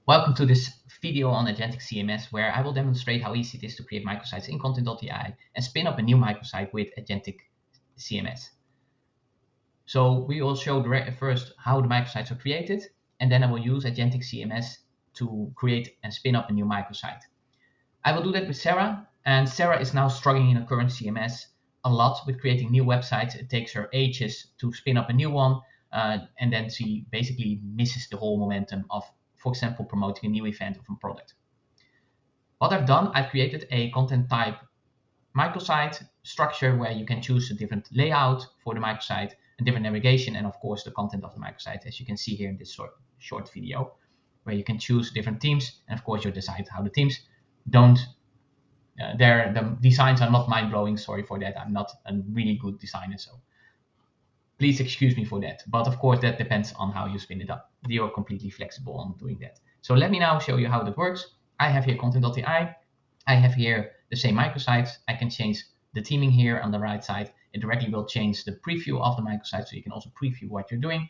Welcome to this video on Agentic CMS, where I will demonstrate how easy it is to create microsites in Kontent.ai and spin up a new microsite with Agentic CMS. So we will show first how the microsites are created, and then I will use Agentic CMS to create and spin up a new microsite. I will do that with Sarah, and Sarah is now struggling in her current CMS a lot with creating new websites. It takes her ages to spin up a new one, and then she basically misses the whole momentum of, for example, promoting a new event of a product. What I've done, I've created a content type microsite structure where you can choose a different layout for the microsite, a different navigation, and of course the content of the microsite, as you can see here in this short video, where you can choose different themes, and of course you decide how the themes don't. The designs are not mind-blowing. Sorry for that. I'm not a really good designer, so please excuse me for that. But of course, that depends on how you spin it up. You're completely flexible on doing that. So let me now show you how that works. I have here Kontent.ai. I have here the same microsites. I can change the theming here on the right side. It directly will change the preview of the microsite, so you can also preview what you're doing.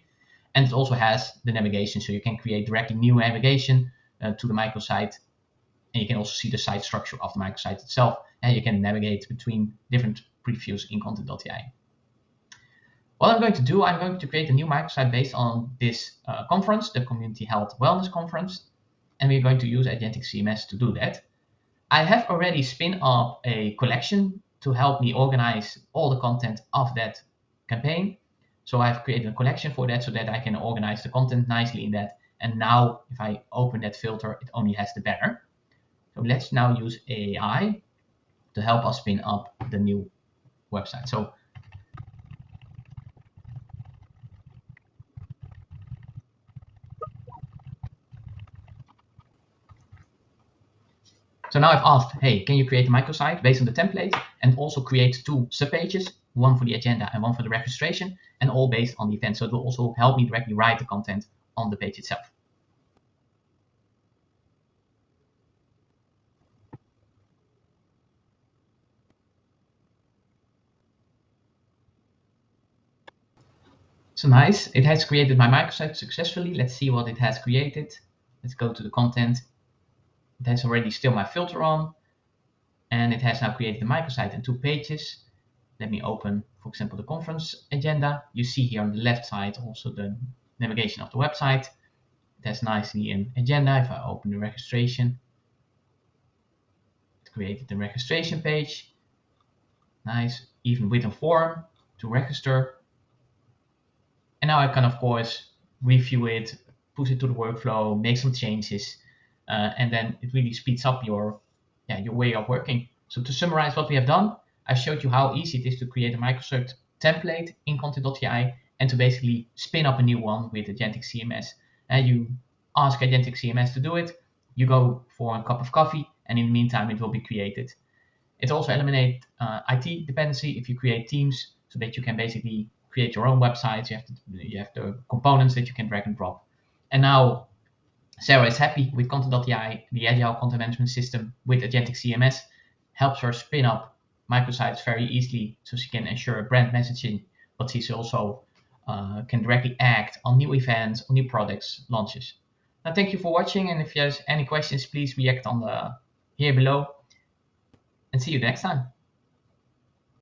And it also has the navigation, so you can create directly new navigation to the microsite. And you can also see the site structure of the microsite itself, and you can navigate between different previews in Kontent.ai. What I'm going to do, I'm going to create a new microsite based on this conference, the Community Health Wellness Conference, and we're going to use Agentic CMS to do that. I have already spin up a collection to help me organize all the content of that campaign. So I've created a collection for that so that I can organize the content nicely in that. And now if I open that filter, it only has the banner. So let's now use AI to help us spin up the new website. So now I've asked, hey, can you create a microsite based on the template and also create two subpages, one for the agenda and one for the registration, and all based on the event. So it will also help me directly write the content on the page itself. So nice, it has created my microsite successfully. Let's see what it has created. Let's go to the content. It has already still my filter on, and it has now created the microsite and two pages. Let me open, for example, the conference agenda. You see here on the left side also the navigation of the website. It has nicely an agenda. If I open the registration, it created the registration page. Nice, even with a form to register. And now I can, of course, review it, push it to the workflow, make some changes, and then it really speeds up your way of working. So to summarize what we have done, I showed you how easy it is to create a microsite template in Kontent.ai and to basically spin up a new one with Agentic CMS. And you ask Agentic CMS to do it, you go for a cup of coffee, and in the meantime, it will be created. It also eliminates IT dependency if you create teams so that you can basically create your own websites. You have the components that you can drag and drop. And now Sarah is happy with Kontent.ai. The agile content management system with Agentic CMS helps her spin up microsites very easily, so she can ensure brand messaging, but she's also can directly act on new events, on new products, launches. Now, thank you for watching, and if you have any questions, please react on here below, and see you next time.